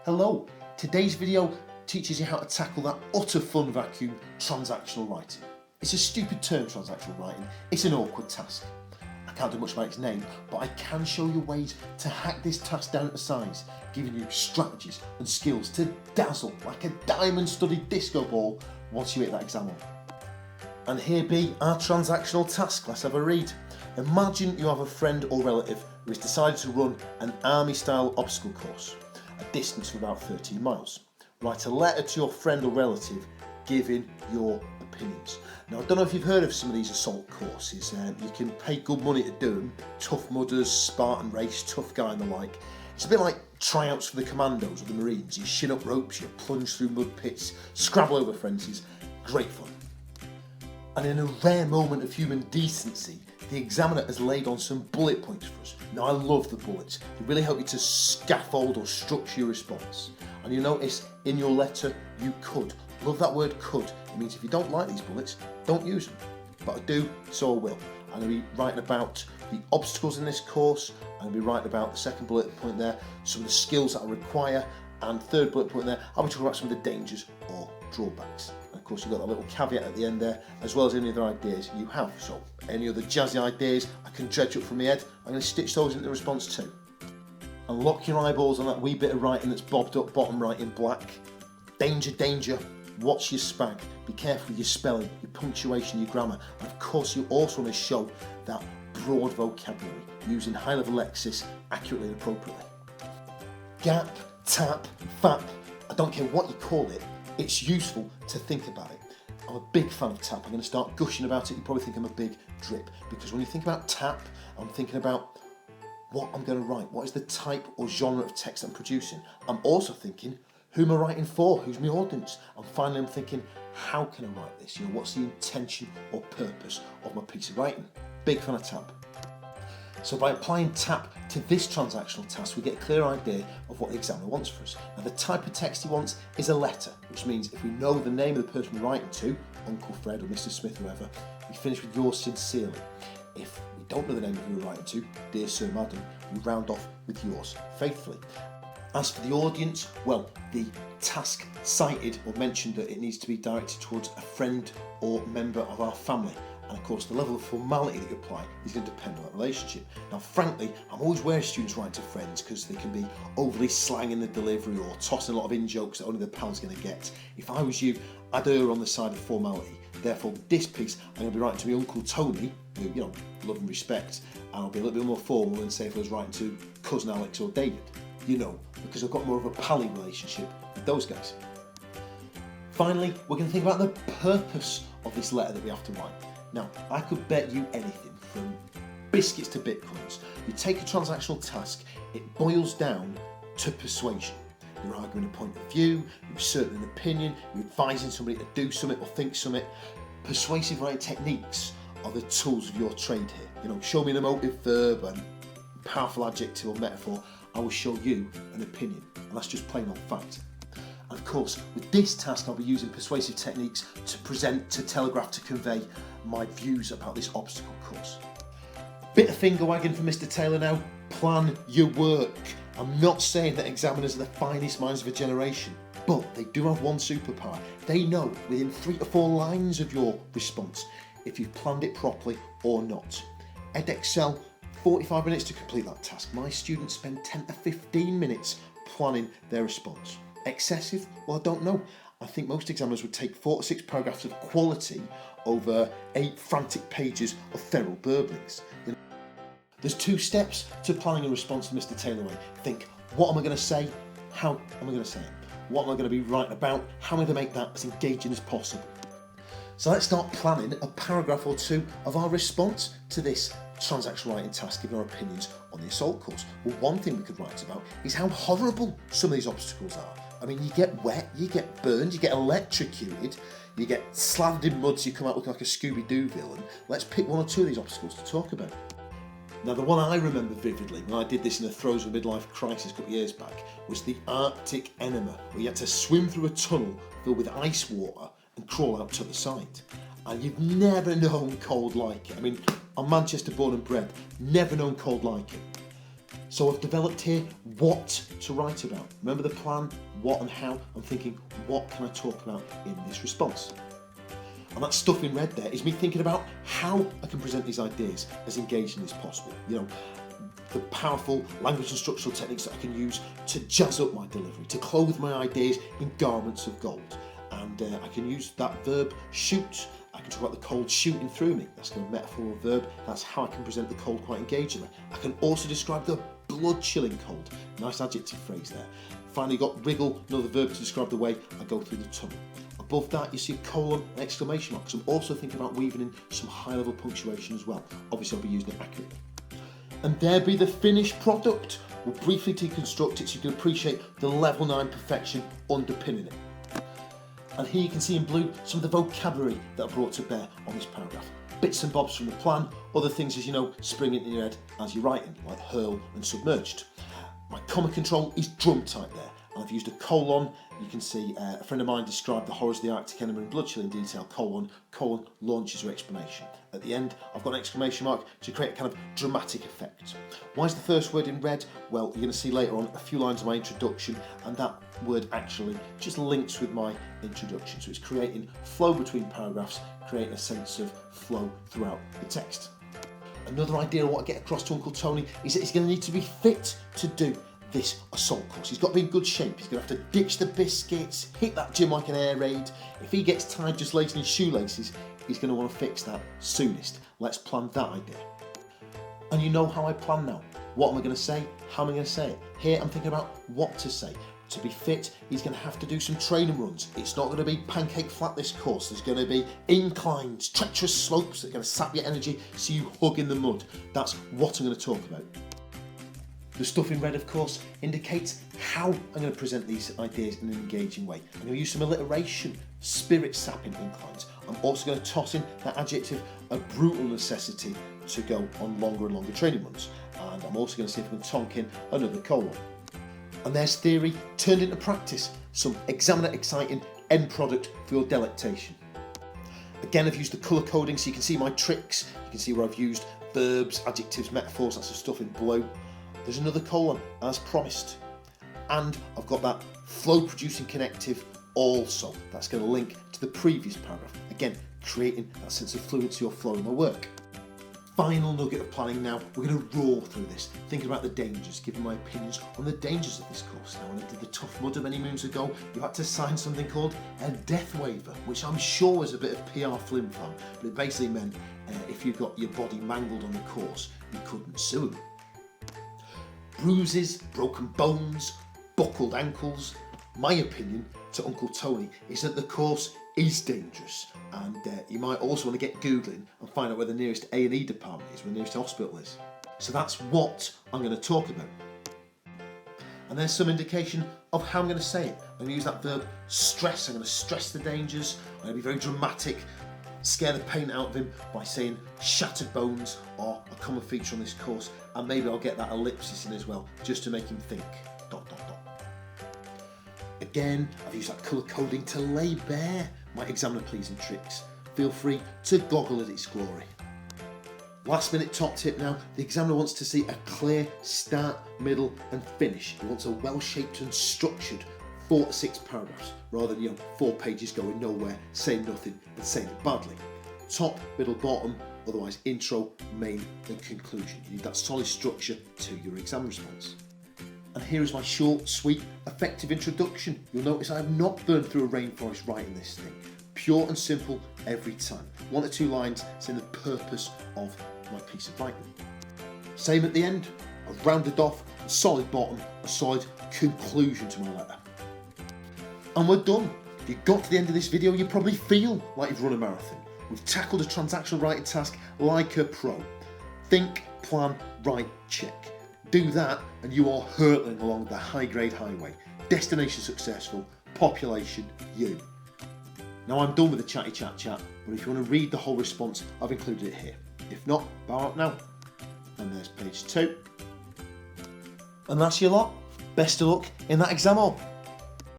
Hello, today's video teaches you how to tackle that utter fun vacuum, transactional writing. It's a stupid term, transactional writing. It's an awkward task. I can't do much about its name, but I can show you ways to hack this task down to size, giving you strategies and skills to dazzle like a diamond-studded disco ball once you hit that exam on. And here be our transactional task. Let's have a read. Imagine you have a friend or relative who has decided to run an army-style obstacle course, a distance of about 13 miles. Write a letter to your friend or relative giving your opinions. Now, I don't know if you've heard of some of these assault courses. You can pay good money to do them. Tough Mudders, Spartan Race, Tough Guy and the like. It's a bit like tryouts for the commandos or the Marines. You shin up ropes, you plunge through mud pits, scrabble over fences. Great fun. And in a rare moment of human decency, the examiner has laid on some bullet points for us. Now, I love the bullets. They really help you to scaffold or structure your response. And you notice in your letter, you could. Love that word could. It means if you don't like these bullets, don't use them. But I do, so I will. I'm going to be writing about the obstacles in this course. I'm going to be writing about the second bullet point there, some of the skills that I require, and third bullet point there, I'll be talking about some of the dangers or drawbacks. And of course, you've got that little caveat at the end there, as well as any other ideas you have. So any other jazzy ideas I can dredge up from my head, I'm going to stitch those into the response too. And lock your eyeballs on that wee bit of writing that's bobbed up bottom right in black. Danger, danger. Watch your spag. Be careful with your spelling, your punctuation, your grammar. And of course, you also want to show that broad vocabulary, using high-level lexis accurately and appropriately. Gap, tap, fap, I don't care what you call it, it's useful to think about it. I'm a big fan of tap. I'm going to start gushing about it. You probably think I'm a big drip, because when you think about tap, I'm thinking about what I'm going to write. What is the type or genre of text I'm producing? I'm also thinking, who am I writing for? Who's my audience? And finally, I'm thinking, how can I write this? What's the intention or purpose of my piece of writing? Big fan of tap. So by applying tap to this transactional task, we get a clear idea of what the examiner wants for us. Now, the type of text he wants is a letter, which means if we know the name of the person we're writing to, Uncle Fred or Mr. Smith, whoever, we finish with yours sincerely. If we don't know the name of who we're writing to, dear Sir, Madam, we round off with yours faithfully. As for the audience, well, the task cited or mentioned that it needs to be directed towards a friend or member of our family. And of course, the level of formality that you apply is going to depend on that relationship. Now, frankly, I'm always wary of students writing to friends because they can be overly slang in the delivery or tossing a lot of in-jokes that only their pal's going to get. If I was you, I'd err on the side of formality. Therefore, with this piece, I'm going to be writing to my Uncle Tony, who, love and respect, and I'll be a little bit more formal than, say, if I was writing to Cousin Alex or David. Because I've got more of a pally relationship with those guys. Finally, we're going to think about the purpose of this letter that we have to write. Now, I could bet you anything from biscuits to bitcoins. You take a transactional task, it boils down to persuasion. You're arguing a point of view, you're asserting an opinion, you're advising somebody to do something or think something. Persuasive writing techniques are the tools of your trade here. Show me an emotive verb and powerful adjective or metaphor, I will show you an opinion. And that's just plain old fact. And of course, with this task, I'll be using persuasive techniques to present, to telegraph, to convey my views about this obstacle course. Bit of finger wagging for Mr. Taylor now. Plan your work. I'm not saying that examiners are the finest minds of a generation, but they do have one superpower. They know within 3 to 4 lines of your response if you've planned it properly or not. Edexcel, 45 minutes to complete that task. My students spend 10 to 15 minutes planning their response. Excessive? Well, I don't know. I think most examiners would take 4 to 6 paragraphs of quality over 8 frantic pages of feral burblings. There's 2 steps to planning a response to Mr. Taylor. Think, what am I going to say? How am I going to say it? What am I going to be writing about? How am I going to make that as engaging as possible? So let's start planning a paragraph or 2 of our response to this transactional writing task, giving our opinions on the assault course. Well, one thing we could write about is how horrible some of these obstacles are. You get wet, you get burned, you get electrocuted, you get slammed in mud so you come out looking like a Scooby-Doo villain. Let's pick 1 or 2 of these obstacles to talk about. Now, the one I remember vividly when I did this in the throes of a midlife crisis a couple of years back was the Arctic enema, where you had to swim through a tunnel filled with ice water and crawl out to the side. And you've never known cold like it. I'm Manchester born and bred, never known cold like it. So I've developed here what to write about. Remember the plan, what and how. I'm thinking, what can I talk about in this response? And that stuff in red there is me thinking about how I can present these ideas as engaging as possible. You know, the powerful language and structural techniques that I can use to jazz up my delivery, to clothe my ideas in garments of gold. And I can use that verb shoot. I can talk about the cold shooting through me. That's kind of a metaphor verb. That's how I can present the cold quite engagingly. I can also describe the blood chilling cold. Nice adjective phrase there. Finally got wriggle, another verb to describe the way I go through the tunnel. Above that you see a colon and exclamation mark, because I'm also thinking about weaving in some high level punctuation as well. Obviously I'll be using it accurately. And there be the finished product. We'll briefly deconstruct it so you can appreciate the level 9 perfection underpinning it. And here you can see in blue some of the vocabulary that I brought to bear on this paragraph. Bits and bobs from the plan, other things as you know spring into your head as you're writing, like hurl and submerged. My comma control is drum tight there, and I've used a colon. You can see a friend of mine described the horrors of the Arctic enema in blood chill in detail, colon launches her explanation. At the end, I've got an exclamation mark to create a kind of dramatic effect. Why is the first word in red? Well, you're going to see later on a few lines of my introduction, and that word actually just links with my introduction. So it's creating flow between paragraphs, creating a sense of flow throughout the text. Another idea of what I get across to Uncle Tony is that he's going to need to be fit to do this assault course. He's got to be in good shape. He's going to have to ditch the biscuits, hit that gym like an air raid. If he gets tired just lacing his shoelaces, he's going to want to fix that soonest. Let's plan that idea. And you know how I plan now. What am I going to say? How am I going to say it? Here I'm thinking about what to say. To be fit, he's going to have to do some training runs. It's not going to be pancake flat this course. There's going to be inclines, treacherous slopes that are going to sap your energy so you hug in the mud. That's what I'm going to talk about. The stuff in red, of course, indicates how I'm going to present these ideas in an engaging way. I'm going to use some alliteration, spirit-sapping inclines. I'm also going to toss in that adjective, a brutal necessity to go on longer and longer training runs. And I'm also going to see if I can tonk in another colon. And there's theory turned into practice, some examiner exciting end product for your delectation. Again, I've used the colour coding so you can see my tricks. You can see where I've used verbs, adjectives, metaphors, that's the stuff in blue. There's another colon, as promised. And I've got that flow producing connective also. That's going to link to the previous paragraph. Again, creating that sense of fluency or flow in my work. Final nugget of planning now. We're going to roar through this, thinking about the dangers, giving my opinions on the dangers of this course. Now, when I did the Tough Mudder many moons ago, you had to sign something called a death waiver, which I'm sure was a bit of PR flim-flam, but it basically meant if you got your body mangled on the course, you couldn't sue them. Bruises, broken bones, buckled ankles. My opinion to Uncle Tony is that the course is dangerous, and you might also want to get Googling and find out where the nearest A&E department is, where the nearest hospital is. So that's what I'm going to talk about. And there's some indication of how I'm going to say it. I'm going to use that verb stress. I'm going to stress the dangers. I'm going to be very dramatic, scare the paint out of him by saying shattered bones are a common feature on this course, and maybe I'll get that ellipsis in as well, just to make him think. ... Again, I've used that colour coding to lay bare my examiner pleasing tricks. Feel free to goggle at its glory. Last minute top tip now, the examiner wants to see a clear start, middle and finish. He wants a well-shaped and structured 4 to 6 paragraphs, rather than 4 pages going nowhere, saying nothing and saying it badly. Top, middle, bottom, otherwise intro, main and conclusion. You need that solid structure to your exam response. And here is my short, sweet, effective introduction. You'll notice I have not burned through a rainforest writing this thing. Pure and simple every time. 1 or 2 lines saying the purpose of my piece of writing. Same at the end. I've rounded off a solid bottom, a solid conclusion to my letter. And we're done. If you got to the end of this video, you probably feel like you've run a marathon. We've tackled a transactional writing task like a pro. Think, plan, write, check. Do that and you are hurtling along the high-grade highway. Destination successful, population you. Now I'm done with the chatty chat, but if you want to read the whole response, I've included it here. If not, bow out now. And there's page 2. And that's your lot. Best of luck in that exam hall.